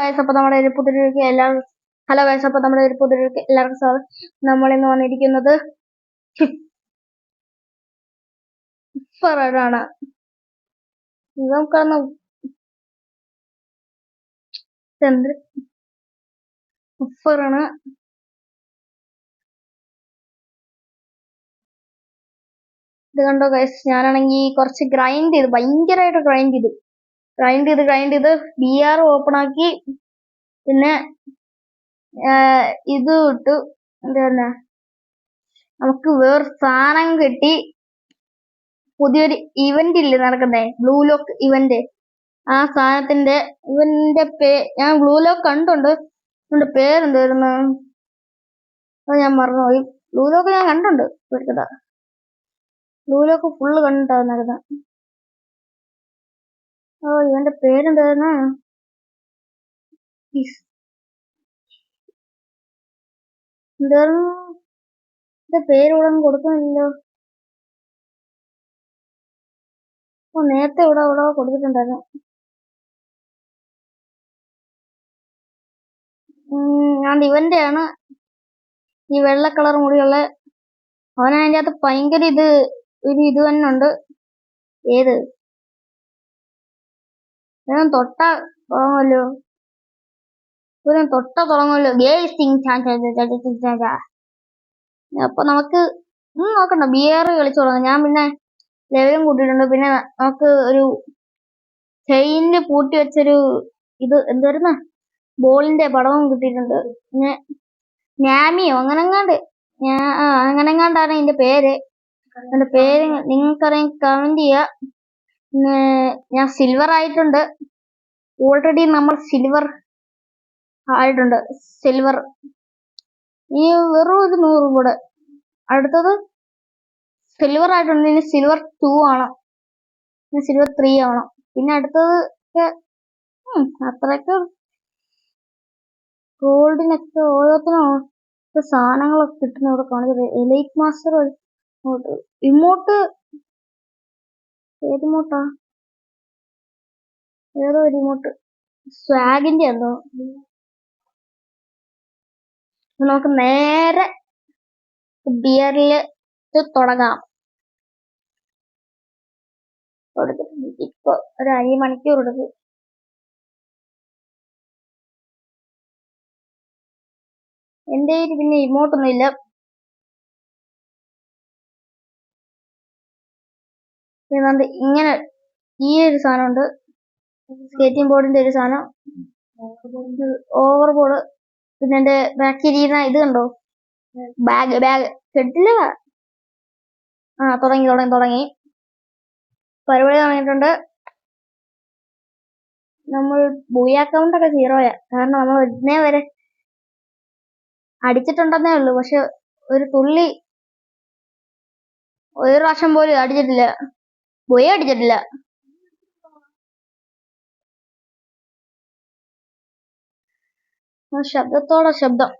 Guys, അപ്പൊ നമ്മുടെ ഒരു പുതിയ എല്ലാവർക്കും ഹലോ ഗൈസ്, അപ്പൊ നമ്മുടെ ഒരു പുതിയ എല്ലാവർക്കും സ്വാഗതം. നമ്മൾ ഇന്ന് വന്നിരിക്കുന്നത് ആണ്. നമുക്കാണ് ആണ്. ഇത് കണ്ടോ ഗൈസ്, ഞാനാണെങ്കിൽ കുറച്ച് ഗ്രൈൻഡ് ചെയ്തു, ഭയങ്കരമായിട്ട് ഗ്രൈൻഡ് ചെയ്ത് BR ഓപ്പൺ ആക്കി. പിന്നെ ഇത് ഇട്ടു, എന്താ നമുക്ക് വേറെ സാധനം കിട്ടി. പുതിയൊരു ഇവന്റ് ഇല്ലേ നടക്കുന്നേ, ബ്ലൂ ലോക്ക് ഇവന്റ്. ആ സാധനത്തിന്റെ ഇവന്റെ ഞാൻ ബ്ലൂ ലോക്ക് കണ്ടുണ്ട്. അതിന്റെ പേരെന്തായിരുന്നു അത് ഞാൻ മറന്നുപോയി. ബ്ലൂ ലോക്ക് ഞാൻ കണ്ടുണ്ട്, ബ്ലൂ ലോക്ക് ഫുള്ള് കണ്ടിട്ടാ നടക്കുന്നത്. ഓ, ഇവന്റെ പേരെന്തായിരുന്നു? എന്തായിരുന്നു പേര് ഇവിടെ കൊടുക്കുന്നില്ലല്ലോ. നേരത്തെ ഇവിടെ കൊടുത്തിട്ടുണ്ടായിരുന്നു. ഞാൻ ഇവന്റെ ആണ്, ഈ വെള്ള കളർ മുടിയുള്ള. അവനതിൻ്റെ അകത്ത് ഭയങ്കര ഇത് തന്നെ ഉണ്ട്. ഏത് തൊട്ടാ തുടങ്ങുമല്ലോ, അപ്പൊ നമുക്ക് നോക്കണ്ട, BR കളിച്ചു തുടങ്ങാം. ഞാൻ പിന്നെ ലെവലും കൂട്ടിയിട്ടുണ്ട്. പിന്നെ നമുക്ക് ഒരു ചെയിനില് പൂട്ടി വെച്ചൊരു ഇത് എന്തായിരുന്നു, ബോളിന്റെ പടവും കിട്ടിയിട്ടുണ്ട്. പിന്നെ ഞാമിയോ അങ്ങനെങ്ങാണ്ടാണ് ഇതിന്റെ പേര്. അതിന്റെ പേര് നിങ്ങൾക്കറിയാൻ കമന്റ് ചെയ്യുക. ഞാൻ സിൽവർ ആയിട്ടുണ്ട്. ഓൾറെഡി നമ്മൾ സിൽവർ ആയിട്ടുണ്ട്. ഈ വെറും ഒരു 100 കൂടെ. അടുത്തത് സിൽവർ ആയിട്ടുണ്ട്. ഇനി സിൽവർ 2 ആണ്, ഇനി സിൽവർ 3 ആവണം. പിന്നെ അടുത്തത് അത്രയൊക്കെ. ഗോൾഡിനൊക്കെ ഓരോത്തിനും സാധനങ്ങളൊക്കെ കിട്ടുന്ന ഇവിടെ കാണിച്ചത്. എലൈറ്റ് മാസ്റ്റർ ഇമോട്ട്, ഏതിമോട്ടാ, ഏതോ ഒരു ഇമോട്ട് സ്വാഗിന്റെ എന്തോ. നമുക്ക് നേരെ ബിയറില് തുടങ്ങാം. ഇപ്പൊ ഒരു 5 മണിക്കൂർ എടുക്കും. എന്റെ കയ്യിൽ പിന്നെ ഇമോട്ടൊന്നും ഇല്ല. ഇങ്ങനെ ഈ ഒരു സാധനം ഉണ്ട്, സ്കേറ്റിംഗ് ബോർഡിന്റെ ഒരു സാധനം, ഓവർ ബോർഡ്. പിന്നെ എന്റെ ബാക്കിയിരിക്കുന്ന ഇത് കണ്ടോ, ബാഗ് കെട്ടില്ല. തുടങ്ങി പരിപാടി തുടങ്ങിയിട്ടുണ്ട്. നമ്മൾ ബൂയി അക്കൗണ്ട് ഒക്കെ 0 കാരണം നമ്മൾ ഇന്നേ വരെ അടിച്ചിട്ടുണ്ടെന്നേ ഉള്ളൂ. പക്ഷെ ഒരു പ്രാവശ്യം പോലും അടിച്ചിട്ടില്ല, ബൂയി അടിച്ചിട്ടില്ല. ശബ്ദത്തോടെ ശബ്ദം.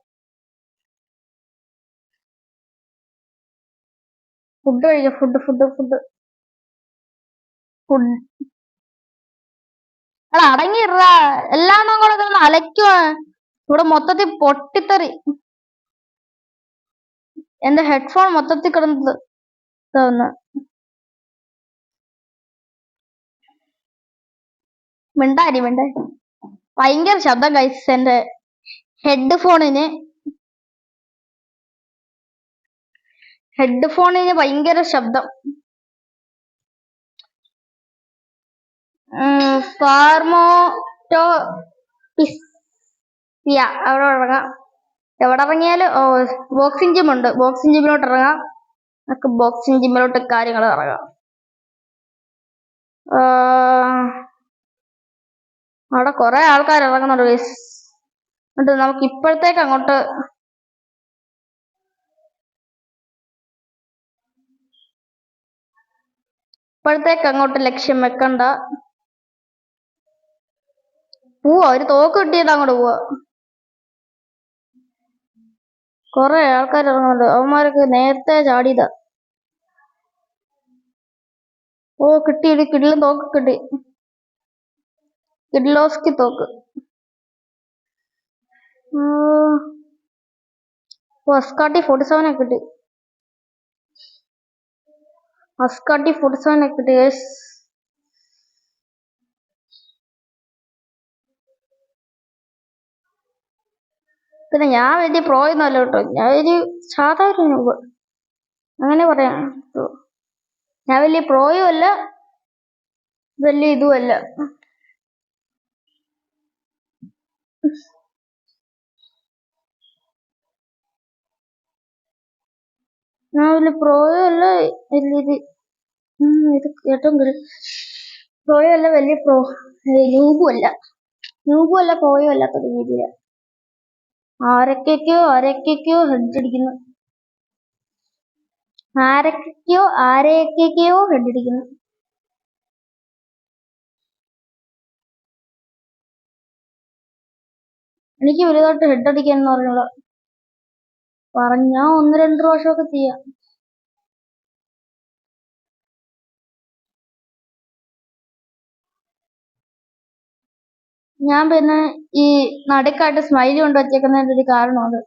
ഫുഡ് കഴിക്കാം. ഫുഡ് അടങ്ങിയിട. എല്ലാം കൂടെ കിടന്ന് അലയ്ക്കുക. ഇവിടെ മൊത്തത്തിൽ പൊട്ടിത്തെറി. എന്റെ ഹെഡ്ഫോൺ മൊത്തത്തിൽ കിടന്നത് മിണ്ടാരി ഭയങ്കര ശബ്ദം ഗൈസ്. എന്റെ ഹെഡ്ഫോണിന് ഭയങ്കര ശബ്ദം. അവിടെ ഇറങ്ങാം. എവിടെ ഇറങ്ങിയാലും ബോക്സിംഗ് ജിം ഉണ്ട്, ബോക്സിംഗ് ജിമ്മിലോട്ട് ഇറങ്ങാം. നമുക്ക് ബോക്സിംഗ് ജിമ്മിലോട്ട് കാര്യങ്ങൾ ഇറങ്ങാം. അവിടെ കുറെ ആൾക്കാർ ഇറങ്ങുന്നുണ്ട് ഗൈസ്. എന്നിട്ട് നമുക്ക് ഇപ്പോഴത്തേക്ക് അങ്ങോട്ട് ലക്ഷ്യം വെക്കണ്ട. ഒരു തോക്ക് കിട്ടിയിട്ട് അങ്ങോട്ട് പോവാ. കുറെ ആൾക്കാർ ഇറങ്ങുന്നുണ്ട്. അവന്മാരൊക്കെ നേരത്തെ ചാടിയതാ. കിട്ടി, കിടിലൻ തോക്ക് കിട്ടി, കിഡ്ലോസ്കി തോക്ക്. അസ്കാട്ടി 47 ഒക്കെ കിട്ടി. അസ്കാട്ടി 47 ഒക്കെ കിട്ടി. പിന്നെ ഞാൻ വലിയ പ്രോ ഒന്നുമല്ല കേട്ടോ, ഞാൻ ഒരു സാധാരണ noob. അങ്ങനെ പറയാം. ഞാൻ വലിയ പ്രോയും അല്ല, വലിയ ഇതുമല്ല. ഞാൻ വലിയ പ്രോയും അല്ല, വലിയ ഇത് ഏറ്റവും പ്രോയും അല്ല, വലിയ noob-ഉം അല്ല. noob-ഉം അല്ല, പ്രോയും അല്ലാത്തൊരു രീതിയില് ആരൊക്കെയോ ഹെഡ് അടിക്കുന്നു. ആരെയൊക്കെയോ ഹെഡ് അടിക്കുന്നു. എനിക്ക് വലുതായിട്ട് ഹെഡ് അടിക്കാൻ എന്ന് പറഞ്ഞാ 1-2 പ്രാവശ്യമൊക്കെ ചെയ്യാം. ഞാൻ പിന്നെ ഈ നടുക്കായിട്ട് സ്മൈലി കൊണ്ട് വച്ചേക്കുന്നതിന്റെ ഒരു കാരണമുണ്ട്.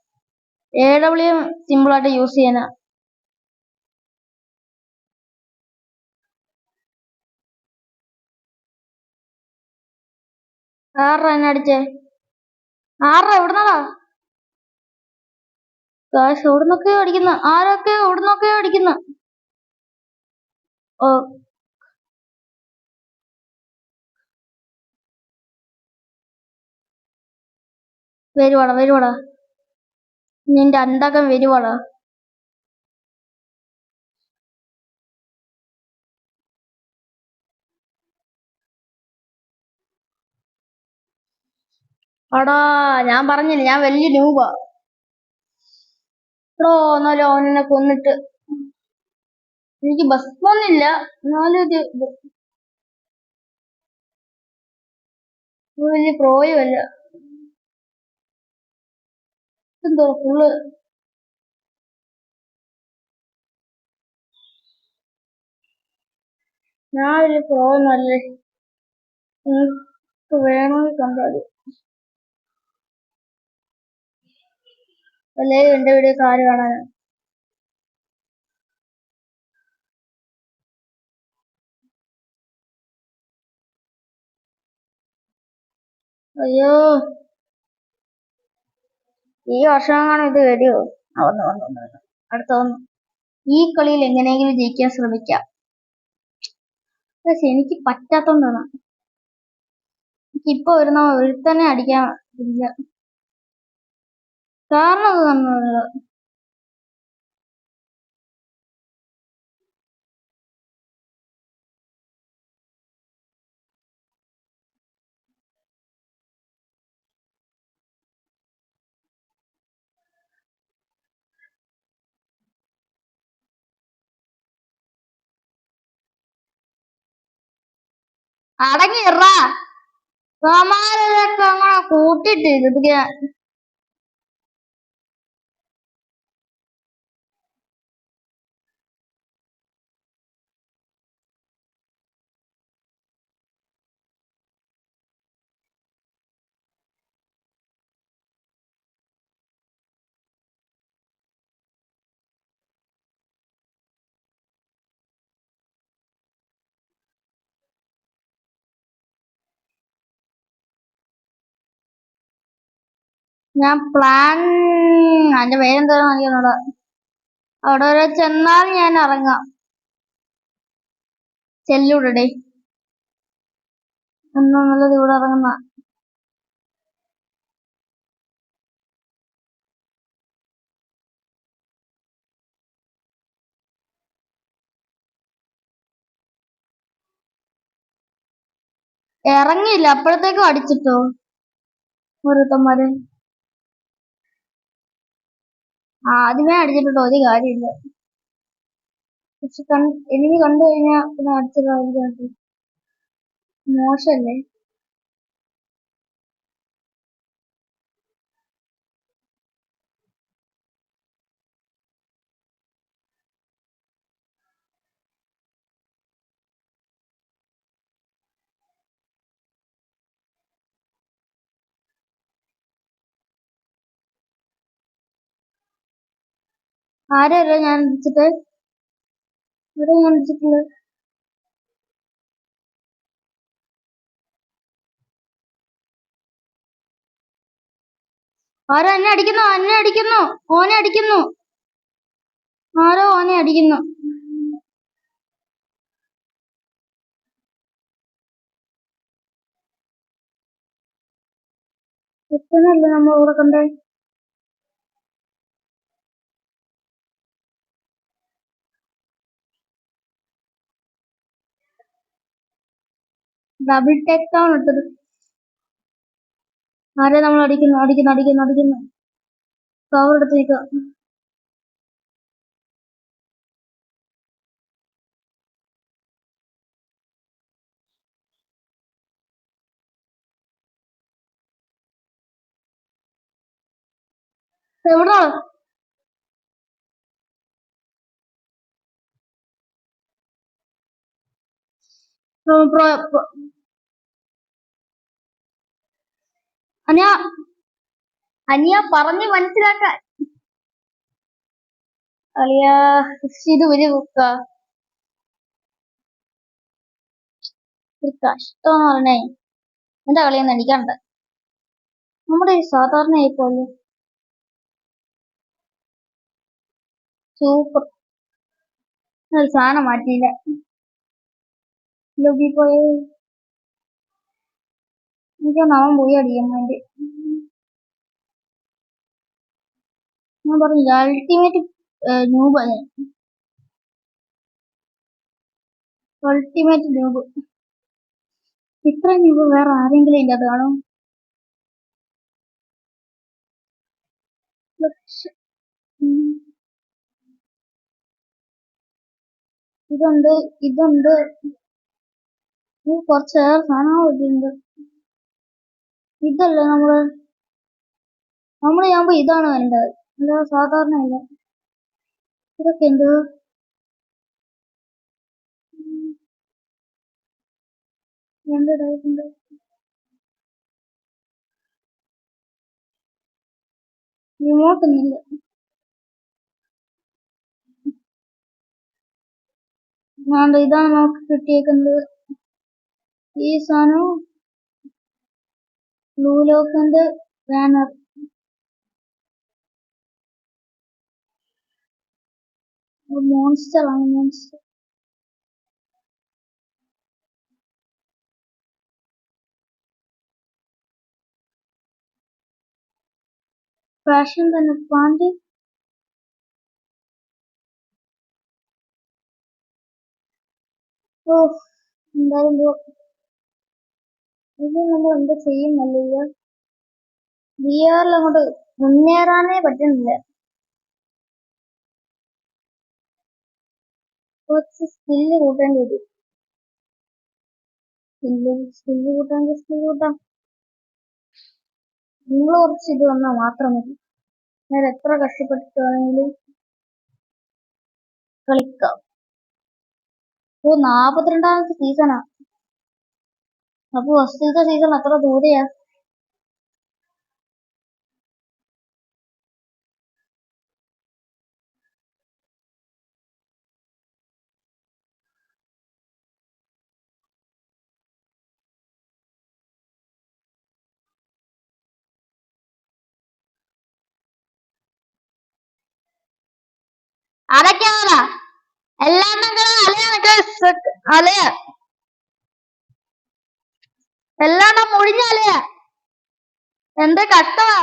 AW സിമ്പിൾ ആയിട്ട് യൂസ് ചെയ്യാനാ. ആറാ എന്നെ അടിച്ചേ? ആറാ എവിടുന്നാടാ? കാശ് എവിടുന്നൊക്കെയോ അടിക്കുന്ന, ആരൊക്കെ എവിടുന്നൊക്കെയോ അടിക്കുന്ന. ഓ വരുവാടാ നിന്റെ അണ്ടകം വരുവാടാ. അടാ ഞാൻ പറഞ്ഞില്ല, ഞാൻ വലിയ noob-ആ. എന്നാലും അവനെ കൊന്നിട്ട് എനിക്ക് ഭസ്മൊന്നുമില്ല, എന്നാലും വലിയ പ്രോയും അല്ല. എന്തോ ഫുള്ള് ഞാൻ വലിയ പ്രോ ഒന്നല്ലേ. നിങ്ങൾക്ക് വേണമെങ്കിൽ കണ്ടാല്, അല്ലേ എന്റെ വീഡിയോ ആര് കാണാനാ? അയ്യോ, ഈ വർഷമാണ് ഇത് വരുമോ? വന്നു. അടുത്ത വന്നു. ഈ കളിയിൽ എങ്ങനെയെങ്കിലും ജയിക്കാൻ ശ്രമിക്കാം. പക്ഷെ എനിക്ക് പറ്റാത്തോണ്ടാണ്. എനിക്കിപ്പോ വരുന്ന ഒരുത്തന്നെ അടിക്കാൻ ഇല്ല. കാരണം അത് തന്നെയല്ല. അടങ്ങിറാ സമാനൊക്കെ അങ്ങനെ കൂട്ടിട്ട് ഇതൊക്കെ. ഞാൻ പ്ലാൻ അതിന്റെ പേരെന്താണെന്ന് അറിയുന്നോടാ. അവിടെ വരെ ചെന്നാൽ ഞാൻ ഇറങ്ങാം. ചെല്ലൂടെ എന്നാ നല്ലത് ഇവിടെ ഇറങ്ങുന്ന. ഇറങ്ങിയില്ല, അപ്പോഴത്തേക്കും അടിച്ചിട്ടോ ഓരോരുത്തന്മാര്. ആദ്യമേ അടിച്ചിട്ടോ ഒരു കാര്യമില്ല. പക്ഷെ എനിക്ക് കണ്ടു കഴിഞ്ഞാ പിന്നെ അടിച്ചത് മോശല്ലേ? ആരല്ല ഞാൻ അടിച്ചിട്ട് ഇവിടെ ഞാൻ അടിച്ചിട്ടുള്ളത്. ആരോ എന്നെ അടിക്കുന്നു, എന്നെ അടിക്കുന്നു, ഓനെ അടിക്കുന്നു, ആരോ ഓനെ അടിക്കുന്നു. എത്തനല്ലേ നമ്മൾ ഇവിടെ കണ്ടേ. ഡബിൾ ടേക്ക് ഡൗൺ ഇട്ടത്. ആരെ നമ്മൾ അടിക്കുന്നു, അടിക്കുന്നു, അടിക്കുന്നു, അടിക്കുന്നു. കവർ എടുത്ത് നിൽക്കുക. എവിടാ? അനിയ അനിയ പറഞ്ഞ് മനസ്സിലാക്കാൻ അളിയാ. ഇത് ഒരു കഷ്ടമെന്ന് പറഞ്ഞേ. എന്റെ കളിയൊന്നും അടിക്കണ്ട. നമ്മുടെ ഈ സാധാരണ ആയിപ്പോലെ സൂപ്പർ. സാധനം മാറ്റിയില്ല. ലോബി പോയ എനിക്കൊന്ന് അവൻ പോയി അടിക്കും വേണ്ടി. ഞാൻ പറഞ്ഞില്ല അൾട്ടിമേറ്റ് ന്യൂബ്. Ultimate noob. ഇത്ര ന്യൂബ് വേറെ ആരെങ്കിലും ഇല്ലാതെ കാണും. ഇതുണ്ട്, ഇതുണ്ട്, കുറച്ച് സാധനങ്ങൾ ഇതുണ്ട്. ഇതല്ലേ നമ്മള് ചെയ്യുമ്പോ ഇതാണ് വേണ്ടത്, അല്ല സാധാരണ അല്ല. ഇതൊക്കെ എന്ത് രണ്ട് ടൈപ്പ് ഉണ്ട്. റിമോട്ടൊന്നുമില്ല. ഇതാണ് നമുക്ക് കിട്ടിയേക്കുന്നത്. ഈ സാധനം ബ്ലൂ ലോക്കിന്റെ ബാനർ. മോൺസ്റ്റർ ആണ്, മോൺസ്റ്റർ. ഫാഷൻ തന്നെ പാൻറ്. ഓ എന്തായാലും ഇത് നമ്മൾ എന്താ ചെയ്യുന്നല്ല. ബിആറിൽ അങ്ങോട്ട് മുന്നേറാനേ പറ്റുന്നില്ല. കുറച്ച് സ്കില്ല് കൂട്ടേണ്ടി വരും. സ്കില്ല് കൂട്ടാം. നിങ്ങൾ കുറച്ച് ഇത് വന്നാൽ മാത്രം മതി. ഞാൻ എത്ര കഷ്ടപ്പെട്ടിട്ട് വേണമെങ്കിലും കളിക്കാം. ഓ 42ാമത്തെ സീസണാ. അപ്പൊ ഫസ്റ്റത്തെ സീസൺ അത്ര ദൂരെയാ. അതൊക്കെയാണ് എല്ലാം അലയ എല്ലാം മുഴിഞ്ഞ അലയ. എന്ത് കഷ്ടമാ.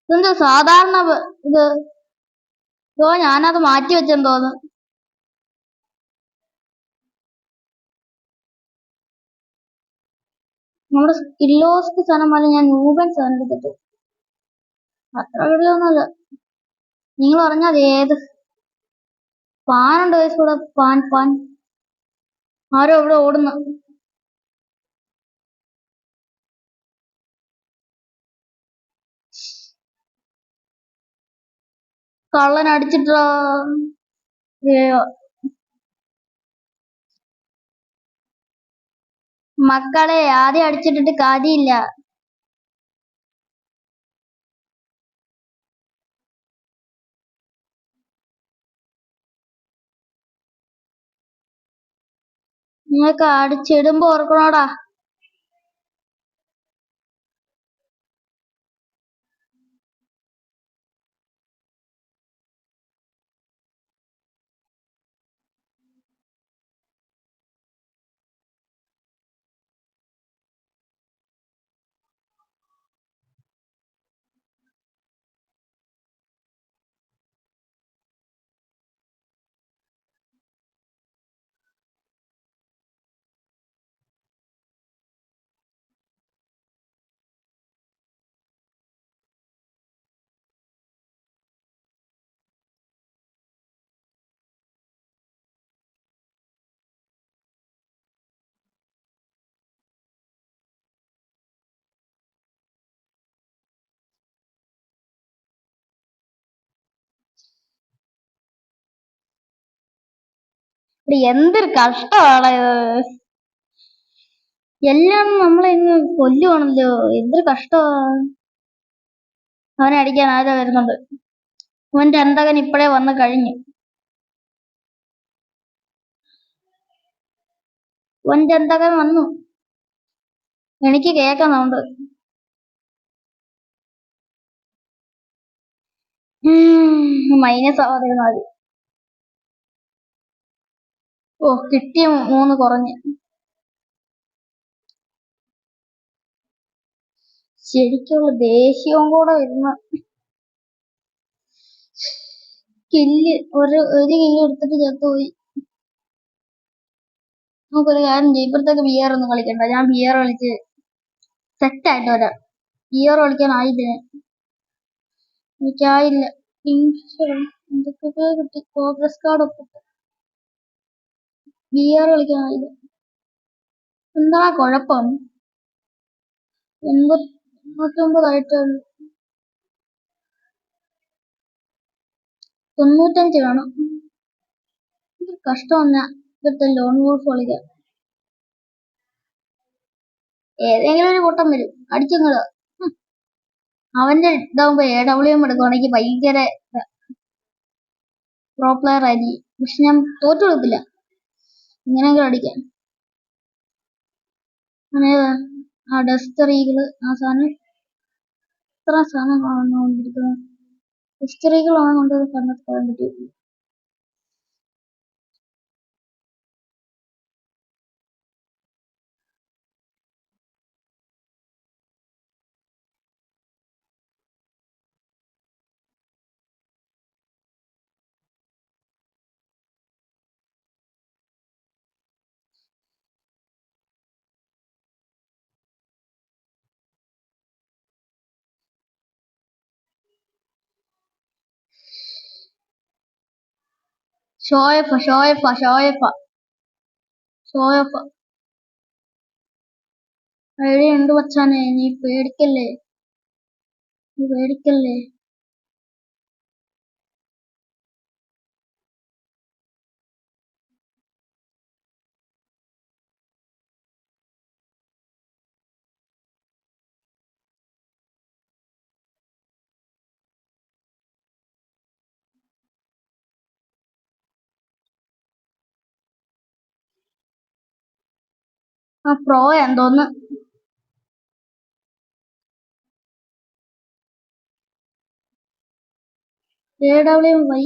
ഇതെന്താ സാധാരണ ഇത്? ഞാനത് മാറ്റി വെച്ചെന്ന് തോന്നുന്നു. നമ്മുടെ സ്കില്ലോസ്റ്റ് സാധനം പോലെ ഞാൻ നൂബൻ സാധനം എടുത്തിട്ട് അത്ര വീഡിയൊന്നുമല്ല. നിങ്ങൾ പറഞ്ഞത് ഏത് പാനുണ്ട് കൂടെ? പാൻ ആരോ ഇവിടെ ഓടുന്നു. കള്ളൻ അടിച്ചിട്ടാ. മക്കളെ ആദ്യം അടിച്ചിട്ടിട്ട് കാര്യമില്ല. നിങ്ങൾക്ക് അടിച്ചിടുമ്പോ ഓർക്കണോടാ. എന്തൊരു കഷ്ടമാണ് ഇത്. എല്ലാം നമ്മളെ ഇന്ന് കൊല്ലുവാണല്ലോ. എന്തൊരു കഷ്ടമാണ്. അവനെ അടിക്കാൻ ആരോ വരുന്നുണ്ട്. അവന്റെ അന്തകൻ ഇപ്പോഴേ വന്നു കഴിഞ്ഞു. അവന്റെ അന്തകൻ വന്നു. എനിക്ക് കേൾക്കുന്നുണ്ട്. മൈനസ് ആവാതിരുന്നാ മതി. ഓ, കിട്ടിയ 3 കുറഞ്ഞ്. ശരിക്കുള്ള ദേഷ്യവും കൂടെ വരുന്ന കില്ല്. ഒരു കില്ല് എടുത്തിട്ട് ചത്തുപോയി. നമുക്കൊരു കാര്യം ചെയ്യും. ഇപ്പഴത്തേക്ക് ബിയർ ഒന്നും കളിക്കണ്ട. ഞാൻ ബിയർ കളിച്ച് സെറ്റായിട്ട് വരാം. ബിയർ കളിക്കാനായില്ല. എനിക്കായില്ല. എന്തൊക്കെ കിട്ടി. പ്രോഗ്രസ് കാർഡ് ഒപ്പിട്ട് ബിയർ കളിക്കാനായില്ല. എന്താ കുഴപ്പം? 89 ആയിട്ടുള്ളൂ. 95 വേണം. കഷ്ടം വന്ന ഇവിടുത്തെ ലോൺ വോൾഫ് കളിക്കാൻ. ഏതെങ്കിലും ഒരു കൂട്ടം വരും. അടിച്ചങ്ങള്. അവന്റെ ഇതാവുമ്പോ AWM എടുക്കുവാണെങ്കിൽ ഭയങ്കര പ്രോ പ്ലെയർ ആയിരിക്കും. പക്ഷെ ഞാൻ തോറ്റു കൊടുത്തില്ല. ഇങ്ങനെയെങ്കിലും അടിക്കാൻ. ആ ഡസ്റ്റർ ഈഗിള് ആ സാധനം. ഇത്ര സാധനം കൊണ്ടിരിക്കുന്നത്. ഡസ്റ്റർ ഈഗിളാണ് കൊണ്ട് കണ്ടെത്താൻ പറ്റും. ഷോയഫ ഉണ്ട് വച്ചാനെ. നീ പേടിക്കല്ലേ. ആ പ്രോ എന്തോന്ന്. AWY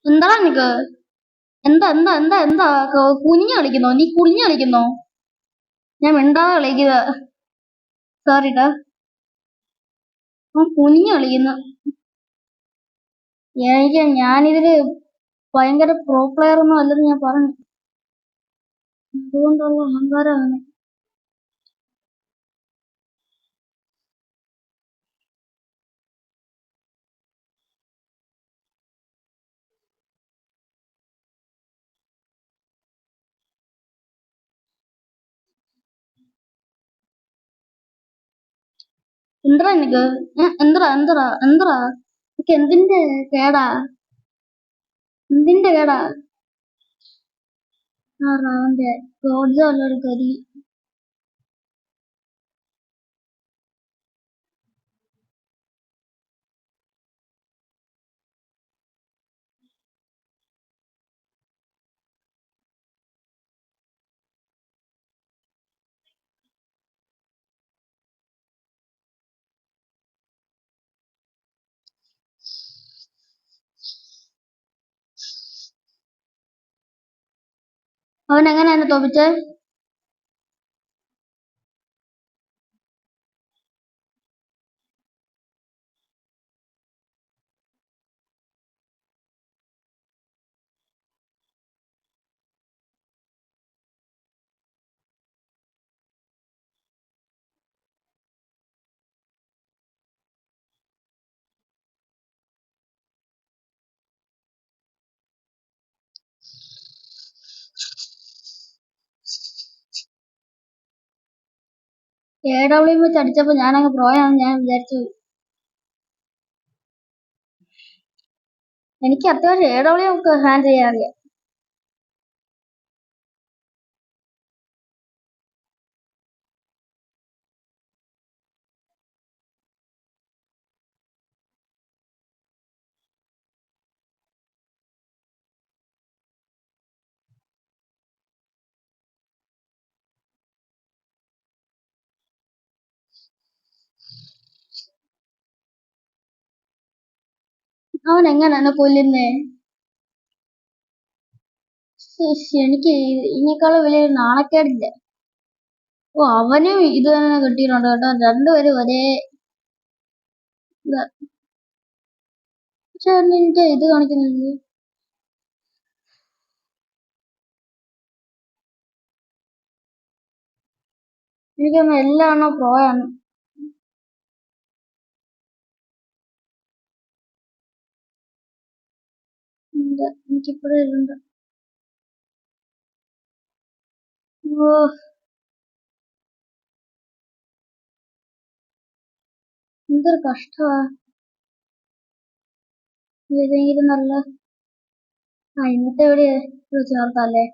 എന്താ നിനക്ക്? എന്താ എന്താ എന്താ എന്താ കുനിഞ്ഞു കളിക്കുന്നോ? നീ കുനിഞ്ഞു കളിക്കുന്നോ? ഞാൻ മിണ്ടാതെ കളിക്കുക. സോറിട്ടാ. കുനിഞ്ഞു കളിക്കുന്നു. ഞാനിതില് ഭയങ്കര പ്രോ പ്ലെയർ ഒന്നും അല്ലെന്ന് ഞാൻ പറഞ്ഞു. അതുകൊണ്ടുള്ള അഹങ്കാരമാണ്. എന്താ നിനക്ക്? എന്തടാ എന്തടാ എന്തടാ നിനക്ക് എന്തിന്റെ കേടാ? എന്തിന്റെ കേടാ? ആ റാവന്റെ ഗോഡ്സൊരു കരി. അവൻ എങ്ങനെ എന്നെ തോപ്പിച്ചേ? AW വെച്ച് അടിച്ചപ്പോ ഞാനങ്ങ് പ്രോയാണെന്ന് ഞാൻ വിചാരിച്ചു. എനിക്ക് അത്യാവശ്യം AW ഒക്കെ ഹാൻഡിൽ ചെയ്യാൻ അറിയാം. അവൻ എങ്ങനെ എന്നെ കൊല്ലുന്നേ? എനിക്ക് ഇതിനേക്കാളും വലിയ നാണക്കേടില്ല. ഓ, അവനും ഇത് തന്നെ കിട്ടിയിട്ടുണ്ട് കേട്ടോ. രണ്ടുപേരും ഒരേ പക്ഷെ എനിക്ക് ഇത് കാണിക്കുന്നില്ല. എനിക്കൊന്ന് എല്ലാം പ്രോയാണ്. എനിക്കിപ്പോഴും ഇതുണ്ട്. ഓ, എന്തൊരു കഷ്ടമാ. ഏതെങ്കിലും നല്ല ഇന്നത്തെ എവിടെ ചേർത്തല്ലേ?